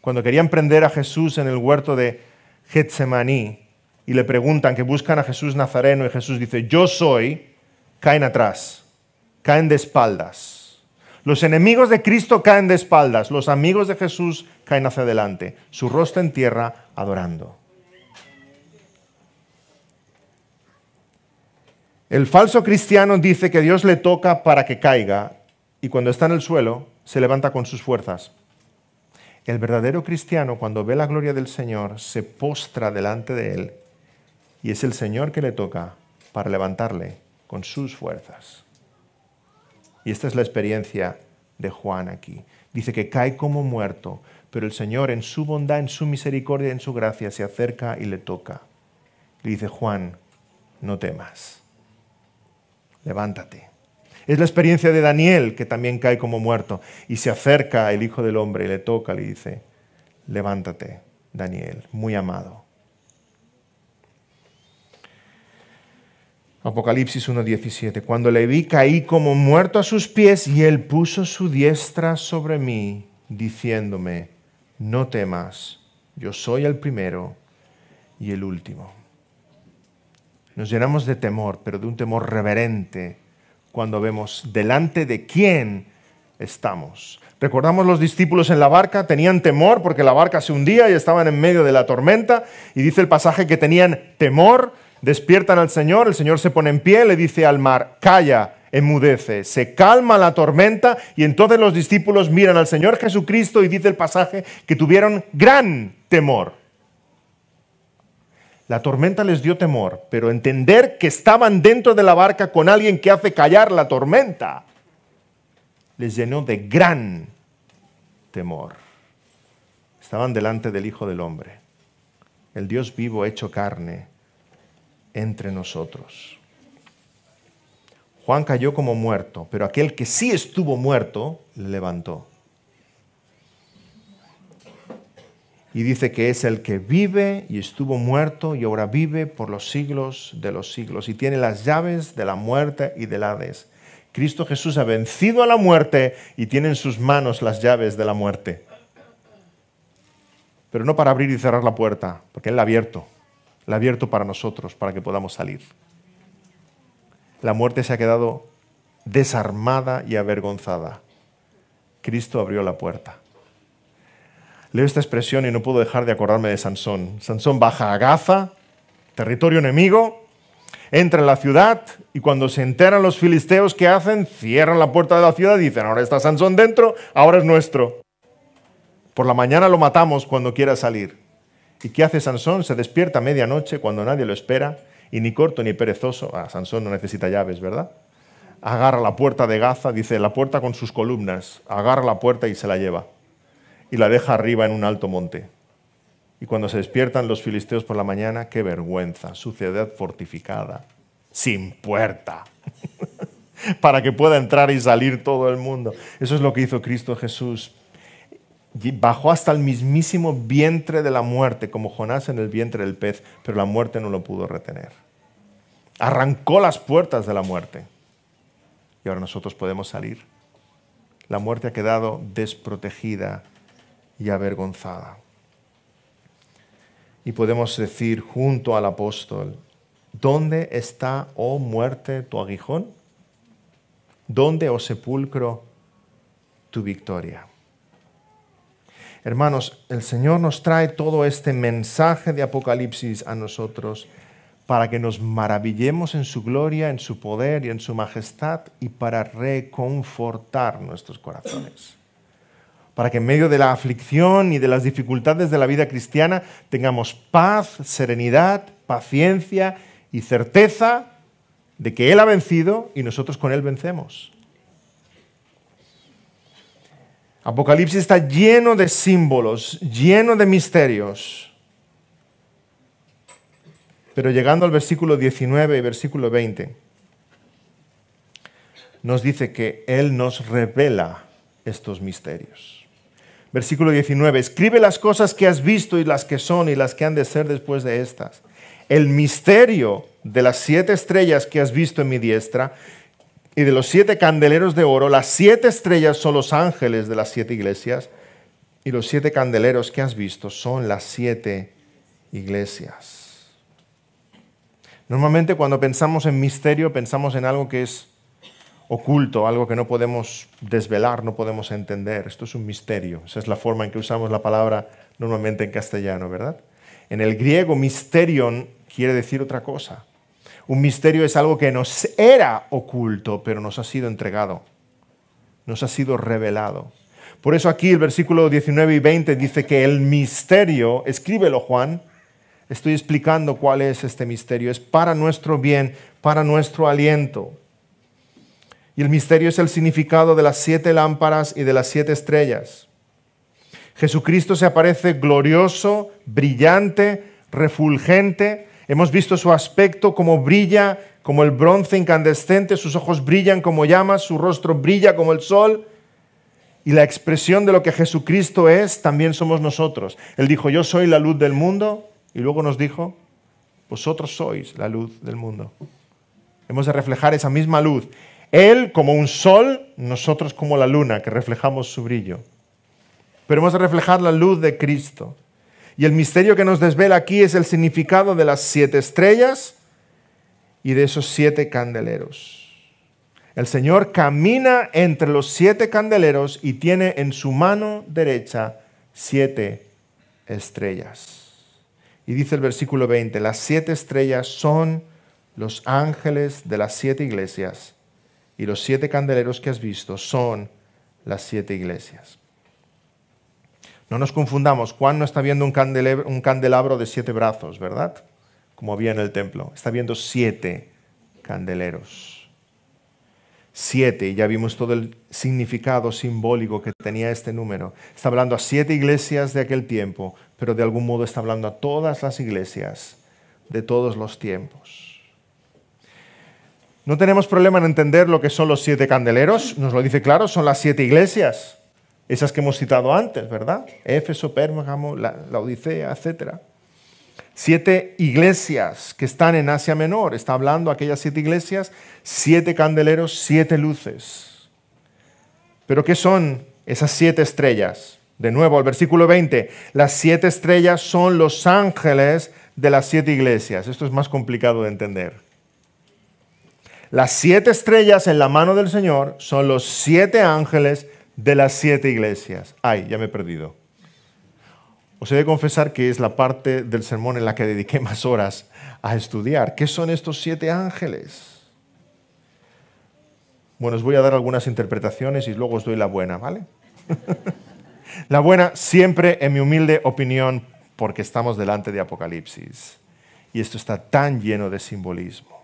Cuando querían prender a Jesús en el huerto de Getsemaní y le preguntan, que buscan a Jesús Nazareno, y Jesús dice, yo soy, caen atrás, caen de espaldas. Los enemigos de Cristo caen de espaldas, los amigos de Jesús caen hacia adelante, su rostro en tierra adorando. El falso cristiano dice que Dios le toca para que caiga y cuando está en el suelo se levanta con sus fuerzas. El verdadero cristiano, cuando ve la gloria del Señor, se postra delante de Él y es el Señor que le toca para levantarle con sus fuerzas. Y esta es la experiencia de Juan aquí. Dice que cae como muerto, pero el Señor en su bondad, en su misericordia, en su gracia se acerca y le toca. Le dice, Juan, no temas. Levántate. Es la experiencia de Daniel, que también cae como muerto, y se acerca el Hijo del Hombre y le toca, le dice, levántate, Daniel, muy amado. Apocalipsis 1:17, cuando le vi caí como muerto a sus pies y él puso su diestra sobre mí, diciéndome, no temas, yo soy el primero y el último. Nos llenamos de temor, pero de un temor reverente cuando vemos delante de quién estamos. Recordamos los discípulos en la barca, tenían temor porque la barca se hundía y estaban en medio de la tormenta y dice el pasaje que tenían temor, despiertan al Señor, el Señor se pone en pie, le dice al mar, calla, enmudece, se calma la tormenta y entonces los discípulos miran al Señor Jesucristo y dice el pasaje que tuvieron gran temor. La tormenta les dio temor, pero entender que estaban dentro de la barca con alguien que hace callar la tormenta les llenó de gran temor. Estaban delante del Hijo del Hombre, el Dios vivo hecho carne entre nosotros. Juan cayó como muerto, pero aquel que sí estuvo muerto le levantó. Y dice que es el que vive y estuvo muerto y ahora vive por los siglos de los siglos y tiene las llaves de la muerte y del Hades. Cristo Jesús ha vencido a la muerte y tiene en sus manos las llaves de la muerte. Pero no para abrir y cerrar la puerta, porque Él la ha abierto para nosotros, para que podamos salir. La muerte se ha quedado desarmada y avergonzada. Cristo abrió la puerta. Leo esta expresión y no puedo dejar de acordarme de Sansón. Sansón baja a Gaza, territorio enemigo, entra en la ciudad y cuando se enteran los filisteos, ¿qué hacen? Cierran la puerta de la ciudad y dicen, ahora está Sansón dentro, ahora es nuestro. Por la mañana lo matamos cuando quiera salir. ¿Y qué hace Sansón? Se despierta a medianoche cuando nadie lo espera y ni corto ni perezoso, Sansón no necesita llaves, ¿verdad? Agarra la puerta de Gaza, dice, la puerta con sus columnas, agarra la puerta y se la lleva. Y la deja arriba en un alto monte. Y cuando se despiertan los filisteos por la mañana, qué vergüenza, su ciudad fortificada, sin puerta, para que pueda entrar y salir todo el mundo. Eso es lo que hizo Cristo Jesús. Bajó hasta el mismísimo vientre de la muerte, como Jonás en el vientre del pez, pero la muerte no lo pudo retener. Arrancó las puertas de la muerte. Y ahora nosotros podemos salir. La muerte ha quedado desprotegida y avergonzada. Y podemos decir junto al apóstol, ¿dónde está, oh muerte, tu aguijón? ¿Dónde, oh sepulcro, tu victoria? Hermanos, el Señor nos trae todo este mensaje de Apocalipsis a nosotros para que nos maravillemos en su gloria, en su poder y en su majestad y para reconfortar nuestros corazones. Para que en medio de la aflicción y de las dificultades de la vida cristiana tengamos paz, serenidad, paciencia y certeza de que Él ha vencido y nosotros con Él vencemos. Apocalipsis está lleno de símbolos, lleno de misterios. Pero llegando al versículo 19 y versículo 20, nos dice que Él nos revela estos misterios. Versículo 19, escribe las cosas que has visto y las que son y las que han de ser después de estas. El misterio de las 7 estrellas que has visto en mi diestra y de los 7 candeleros de oro, las 7 estrellas son los ángeles de las 7 iglesias, y los 7 candeleros que has visto son las 7 iglesias. Normalmente cuando pensamos en misterio, pensamos en algo que es oculto, algo que no podemos desvelar, no podemos entender. Esto es un misterio. Esa es la forma en que usamos la palabra normalmente en castellano, ¿verdad? En el griego, mysterion quiere decir otra cosa. Un misterio es algo que nos era oculto, pero nos ha sido entregado, nos ha sido revelado. Por eso aquí el versículo 19 y 20 dice que el misterio, escríbelo Juan, estoy explicando cuál es este misterio, es para nuestro bien, para nuestro aliento. Y el misterio es el significado de las 7 lámparas y de las 7 estrellas. Jesucristo se aparece glorioso, brillante, refulgente. Hemos visto su aspecto, como brilla, como el bronce incandescente, sus ojos brillan como llamas, su rostro brilla como el sol. Y la expresión de lo que Jesucristo es, también somos nosotros. Él dijo, yo soy la luz del mundo, y luego nos dijo, vosotros sois la luz del mundo. Hemos de reflejar esa misma luz. Él como un sol, nosotros como la luna, que reflejamos su brillo. Pero hemos de reflejar la luz de Cristo. Y el misterio que nos desvela aquí es el significado de las 7 estrellas y de esos 7 candeleros. El Señor camina entre los 7 candeleros y tiene en su mano derecha 7 estrellas. Y dice el versículo 20, las 7 estrellas son los ángeles de las 7 iglesias y los 7 candeleros que has visto son las 7 iglesias. No nos confundamos, Juan no está viendo un candelabro de 7 brazos, ¿verdad? Como había en el templo. Está viendo 7 candeleros. 7, y ya vimos todo el significado simbólico que tenía este número. Está hablando a 7 iglesias de aquel tiempo, pero de algún modo está hablando a todas las iglesias de todos los tiempos. No tenemos problema en entender lo que son los 7 candeleros, nos lo dice claro, son las 7 iglesias. Esas que hemos citado antes, ¿verdad? Éfeso, Pérgamo, la Odisea, etc. 7 iglesias que están en Asia Menor. Está hablando aquellas 7 iglesias, 7 candeleros, 7 luces. ¿Pero qué son esas 7 estrellas? De nuevo, al versículo 20. Las 7 estrellas son los ángeles de las 7 iglesias. Esto es más complicado de entender. Las 7 estrellas en la mano del Señor son los 7 ángeles de las 7 iglesias. Ay, ya me he perdido. Os he de confesar que es la parte del sermón en la que dediqué más horas a estudiar. ¿Qué son estos 7 ángeles? Bueno, os voy a dar algunas interpretaciones y luego os doy la buena, ¿vale? La buena siempre, en mi humilde opinión, porque estamos delante de Apocalipsis. Y esto está tan lleno de simbolismo.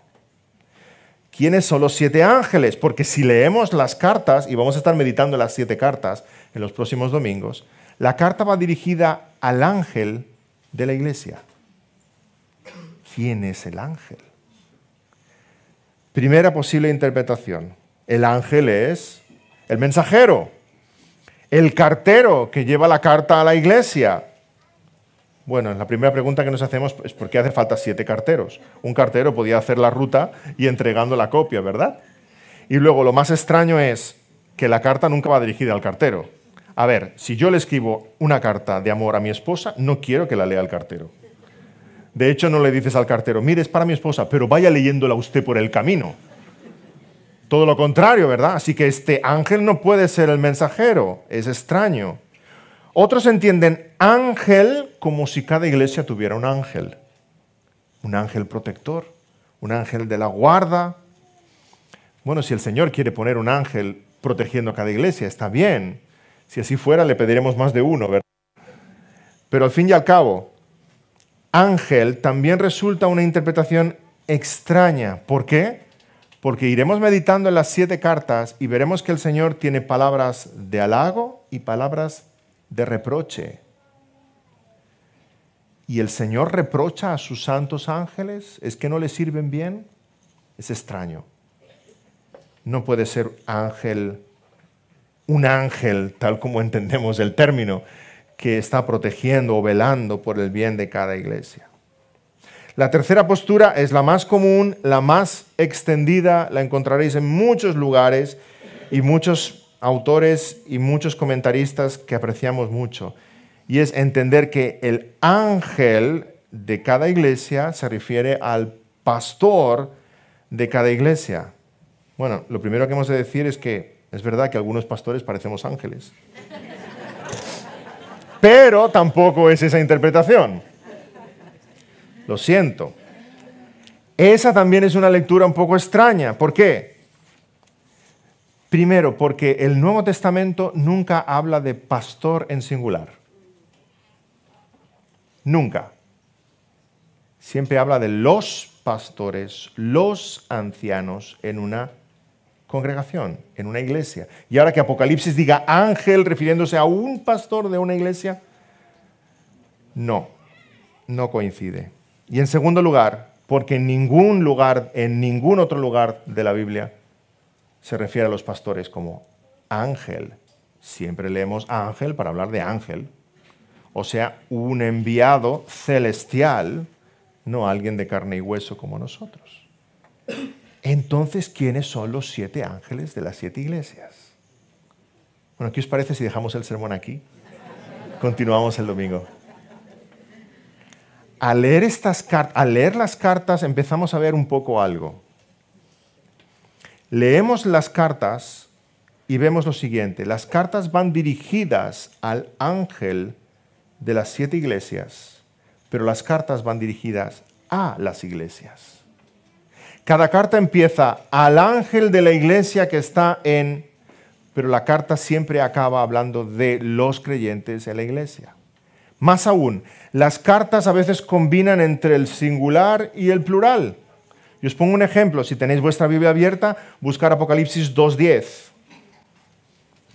¿Quiénes son los 7 ángeles? Porque si leemos las cartas, y vamos a estar meditando en las 7 cartas en los próximos domingos, la carta va dirigida al ángel de la iglesia. ¿Quién es el ángel? Primera posible interpretación. El ángel es el mensajero, el cartero que lleva la carta a la iglesia. Bueno, la primera pregunta que nos hacemos es ¿por qué hace falta 7 carteros? Un cartero podía hacer la ruta y entregando la copia, ¿verdad? Y luego lo más extraño es que la carta nunca va dirigida al cartero. A ver, si yo le escribo una carta de amor a mi esposa, no quiero que la lea el cartero. De hecho, no le dices al cartero, mire, es para mi esposa, pero vaya leyéndola usted por el camino. Todo lo contrario, ¿verdad? Así que este ángel no puede ser el mensajero, es extraño. Otros entienden ángel como si cada iglesia tuviera un ángel protector, un ángel de la guarda. Bueno, si el Señor quiere poner un ángel protegiendo a cada iglesia, está bien. Si así fuera, le pediremos más de uno, ¿verdad? Pero al fin y al cabo, ángel también resulta una interpretación extraña. ¿Por qué? Porque iremos meditando en las 7 cartas y veremos que el Señor tiene palabras de halago y palabras de reproche. ¿Y el Señor reprocha a sus santos ángeles? ¿Es que no le sirven bien? Es extraño. No puede ser un ángel, tal como entendemos el término, que está protegiendo o velando por el bien de cada iglesia. La tercera postura es la más común, la más extendida, la encontraréis en muchos lugares y muchos autores y muchos comentaristas que apreciamos mucho. Y es entender que el ángel de cada iglesia se refiere al pastor de cada iglesia. Bueno, lo primero que hemos de decir es que es verdad que algunos pastores parecemos ángeles. Pero tampoco es esa interpretación. Lo siento. Esa también es una lectura un poco extraña. ¿Por qué? Primero, porque el Nuevo Testamento nunca habla de pastor en singular. Nunca. Siempre habla de los pastores, los ancianos en una congregación, en una iglesia. Y ahora que Apocalipsis diga ángel refiriéndose a un pastor de una iglesia, no coincide. Y en segundo lugar, porque en ningún otro lugar de la Biblia se refiere a los pastores como ángel. Siempre leemos ángel para hablar de ángel. O sea, un enviado celestial, no alguien de carne y hueso como nosotros. Entonces, ¿quiénes son los 7 ángeles de las 7 iglesias? Bueno, ¿qué os parece si dejamos el sermón aquí? Continuamos el domingo. Al leer las cartas empezamos a ver un poco algo. Leemos las cartas y vemos lo siguiente. Las cartas van dirigidas al ángel de las 7 iglesias, pero las cartas van dirigidas a las iglesias. Cada carta empieza al ángel de la iglesia que está en, pero la carta siempre acaba hablando de los creyentes en la iglesia. Más aún, las cartas a veces combinan entre el singular y el plural. Y os pongo un ejemplo. Si tenéis vuestra Biblia abierta, buscar Apocalipsis 2:10.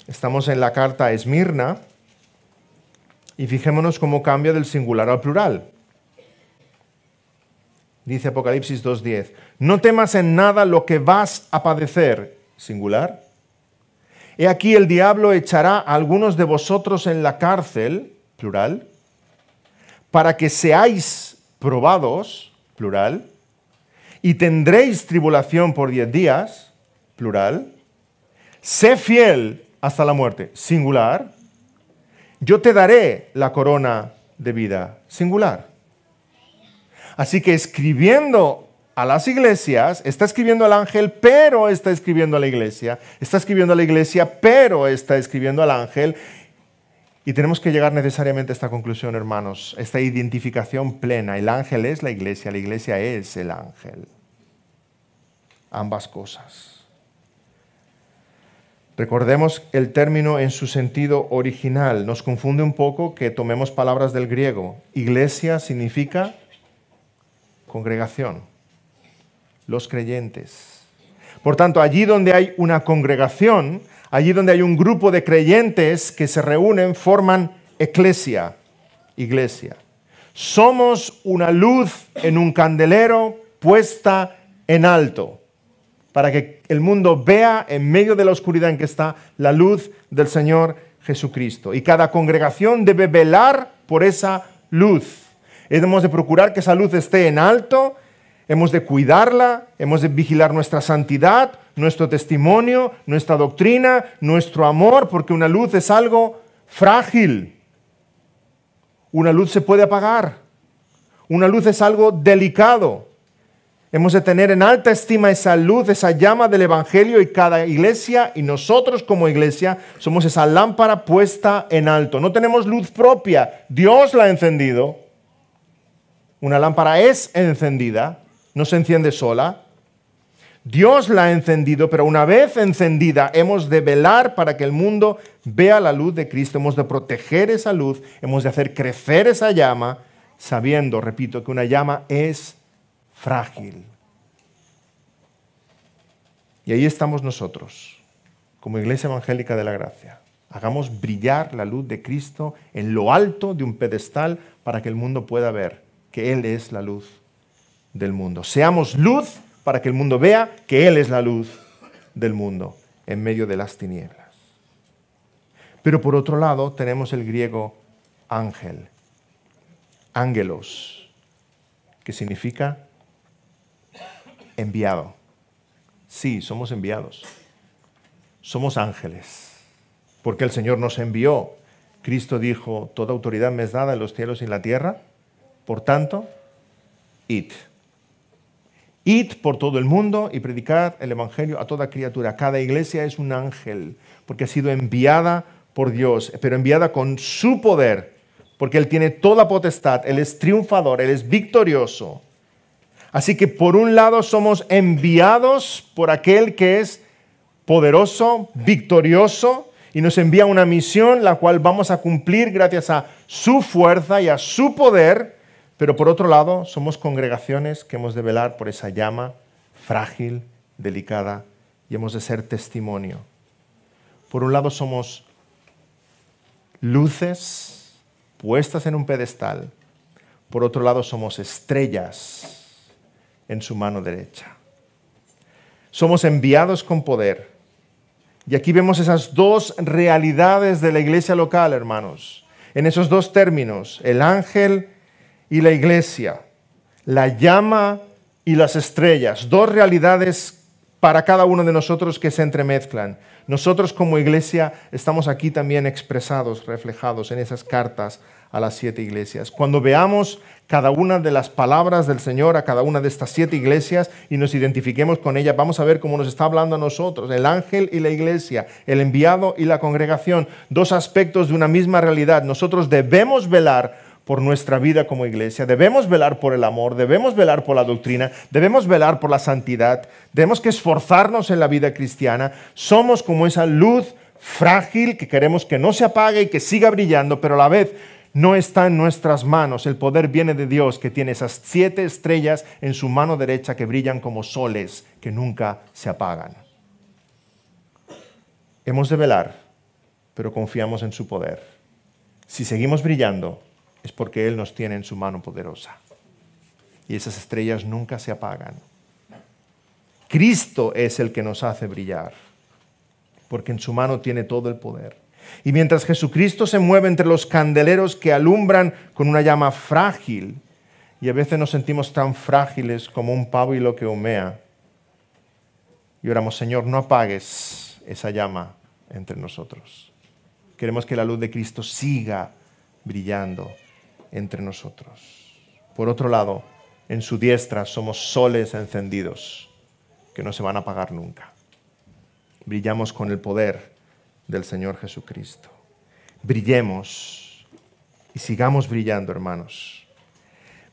Estamos en la carta a Esmirna y fijémonos cómo cambia del singular al plural. Dice Apocalipsis 2:10, no temas en nada lo que vas a padecer, singular. He aquí el diablo echará a algunos de vosotros en la cárcel, plural, para que seáis probados, plural, y tendréis tribulación por 10 días, plural. Sé fiel hasta la muerte, singular. Yo te daré la corona de vida, singular. Así que escribiendo a las iglesias, está escribiendo al ángel, pero está escribiendo a la iglesia. Está escribiendo a la iglesia, pero está escribiendo al ángel. Y tenemos que llegar necesariamente a esta conclusión, hermanos, esta identificación plena. El ángel es la iglesia es el ángel. Ambas cosas. Recordemos el término en su sentido original. Nos confunde un poco que tomemos palabras del griego. Iglesia significa congregación, los creyentes. Por tanto, allí donde hay una congregación, allí donde hay un grupo de creyentes que se reúnen, forman eclesia, iglesia. Somos una luz en un candelero puesta en alto, para que el mundo vea en medio de la oscuridad en que está la luz del Señor Jesucristo. Y cada congregación debe velar por esa luz. Hemos de procurar que esa luz esté en alto, hemos de cuidarla, hemos de vigilar nuestra santidad, nuestro testimonio, nuestra doctrina, nuestro amor, porque una luz es algo frágil. Una luz se puede apagar. Una luz es algo delicado. Hemos de tener en alta estima esa luz, esa llama del Evangelio, y cada iglesia y nosotros como iglesia somos esa lámpara puesta en alto. No tenemos luz propia, Dios la ha encendido. Una lámpara es encendida, no se enciende sola. Dios la ha encendido, pero una vez encendida hemos de velar para que el mundo vea la luz de Cristo. Hemos de proteger esa luz, hemos de hacer crecer esa llama, sabiendo, repito, que una llama es frágil. Y ahí estamos nosotros, como Iglesia Evangélica de la Gracia. Hagamos brillar la luz de Cristo en lo alto de un pedestal para que el mundo pueda ver que Él es la luz del mundo. Seamos luz para que el mundo vea que Él es la luz del mundo en medio de las tinieblas. Pero por otro lado tenemos el griego ángel, ángelos, que significa enviado. Sí, somos enviados. Somos ángeles, porque el Señor nos envió. Cristo dijo, toda autoridad me es dada en los cielos y en la tierra, por tanto, id. Id por todo el mundo y predicad el Evangelio a toda criatura. Cada iglesia es un ángel, porque ha sido enviada por Dios, pero enviada con su poder, porque Él tiene toda potestad, Él es triunfador, Él es victorioso. Así que por un lado somos enviados por aquel que es poderoso, victorioso, y nos envía una misión la cual vamos a cumplir gracias a su fuerza y a su poder, pero por otro lado somos congregaciones que hemos de velar por esa llama frágil, delicada, y hemos de ser testimonio. Por un lado somos luces puestas en un pedestal, por otro lado somos estrellas en su mano derecha. Somos enviados con poder. Y aquí vemos esas dos realidades de la iglesia local, hermanos. En esos dos términos, el ángel y la iglesia, la llama y las estrellas, dos realidades para cada uno de nosotros que se entremezclan. Nosotros como iglesia estamos aquí también expresados, reflejados en esas cartas a las 7 iglesias. Cuando veamos cada una de las palabras del Señor a cada una de estas 7 iglesias y nos identifiquemos con ellas, vamos a ver cómo nos está hablando a nosotros, el ángel y la iglesia, el enviado y la congregación, dos aspectos de una misma realidad. Nosotros debemos velar por nuestra vida como iglesia, debemos velar por el amor, debemos velar por la doctrina, debemos velar por la santidad, tenemos que esforzarnos en la vida cristiana. Somos como esa luz frágil que queremos que no se apague y que siga brillando, pero a la vez no está en nuestras manos. El poder viene de Dios, que tiene esas 7 estrellas en su mano derecha que brillan como soles que nunca se apagan. Hemos de velar, pero confiamos en su poder. Si seguimos brillando, es porque Él nos tiene en su mano poderosa. Y esas estrellas nunca se apagan. Cristo es el que nos hace brillar, porque en su mano tiene todo el poder. Y mientras Jesucristo se mueve entre los candeleros que alumbran con una llama frágil, y a veces nos sentimos tan frágiles como un pábilo que humea, y oramos, Señor, no apagues esa llama entre nosotros. Queremos que la luz de Cristo siga brillando entre nosotros. Por otro lado, en su diestra somos soles encendidos que no se van a apagar nunca. Brillamos con el poder del Señor Jesucristo. Brillemos y sigamos brillando, hermanos.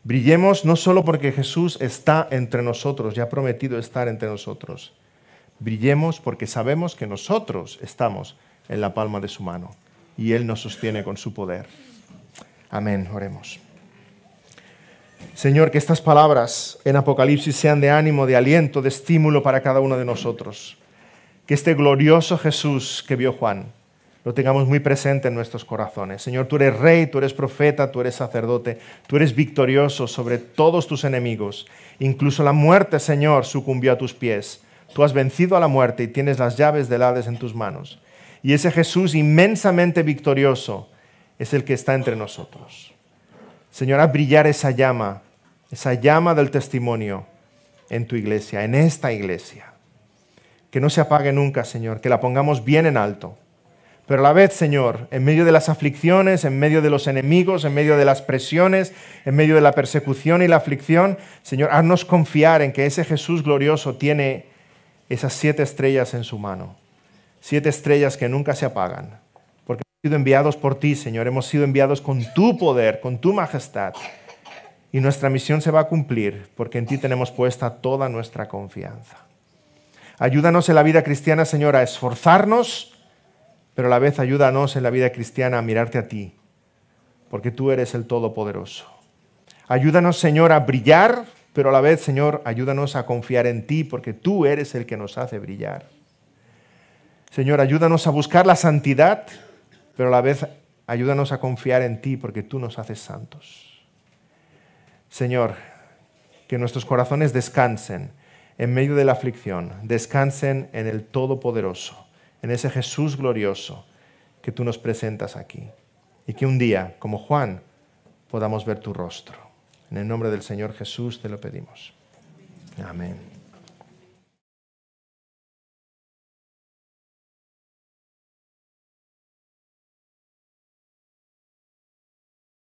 Brillemos no solo porque Jesús está entre nosotros y ha prometido estar entre nosotros. Brillemos porque sabemos que nosotros estamos en la palma de su mano y Él nos sostiene con su poder. Amén, oremos. Señor, que estas palabras en Apocalipsis sean de ánimo, de aliento, de estímulo para cada uno de nosotros. Que este glorioso Jesús que vio Juan lo tengamos muy presente en nuestros corazones. Señor, tú eres rey, tú eres profeta, tú eres sacerdote, tú eres victorioso sobre todos tus enemigos. Incluso la muerte, Señor, sucumbió a tus pies. Tú has vencido a la muerte y tienes las llaves del Hades en tus manos. Y ese Jesús inmensamente victorioso es el que está entre nosotros. Señor, haz brillar esa llama del testimonio en tu iglesia, en esta iglesia. Que no se apague nunca, Señor, que la pongamos bien en alto. Pero a la vez, Señor, en medio de las aflicciones, en medio de los enemigos, en medio de las presiones, en medio de la persecución y la aflicción, Señor, haznos confiar en que ese Jesús glorioso tiene esas 7 estrellas en su mano. 7 estrellas que nunca se apagan. Porque hemos sido enviados por ti, Señor. Hemos sido enviados con tu poder, con tu majestad. Y nuestra misión se va a cumplir porque en ti tenemos puesta toda nuestra confianza. Ayúdanos en la vida cristiana, Señor, a esforzarnos, pero a la vez ayúdanos en la vida cristiana a mirarte a ti, porque tú eres el Todopoderoso. Ayúdanos, Señor, a brillar, pero a la vez, Señor, ayúdanos a confiar en ti, porque tú eres el que nos hace brillar. Señor, ayúdanos a buscar la santidad, pero a la vez ayúdanos a confiar en ti, porque tú nos haces santos. Señor, que nuestros corazones descansen en medio de la aflicción, descansen en el Todopoderoso, en ese Jesús glorioso que tú nos presentas aquí. Y que un día, como Juan, podamos ver tu rostro. En el nombre del Señor Jesús te lo pedimos. Amén.